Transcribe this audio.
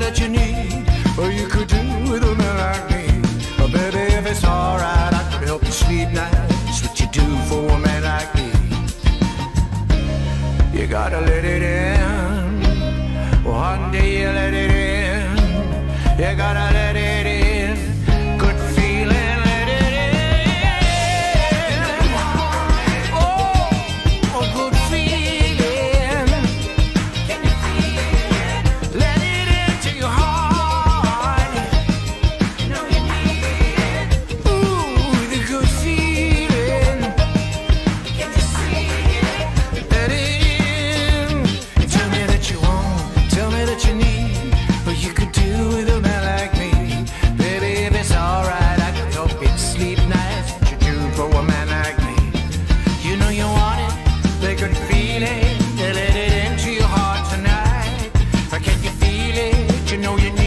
that you need, or you could do with a man like me. Oh, baby, if it's alright, I could help you sleep nights. What you do for a man like me? You gotta let it in. One day you let it in. You gotta let it in. Good feeling, let it in. Oh, a good feeling. Can you feel it? Let it into your heart. You know you need it. Ooh, the good feeling. Can you see it? Let it in. Tell me that you want. Tell me that you need. What you could do with a man like me. Baby, if it's alright, I could help you sleep nights. What you do for a man like me? You know you want it. They could feel it. They let it into your heart tonight. Or can you feel it? You know you need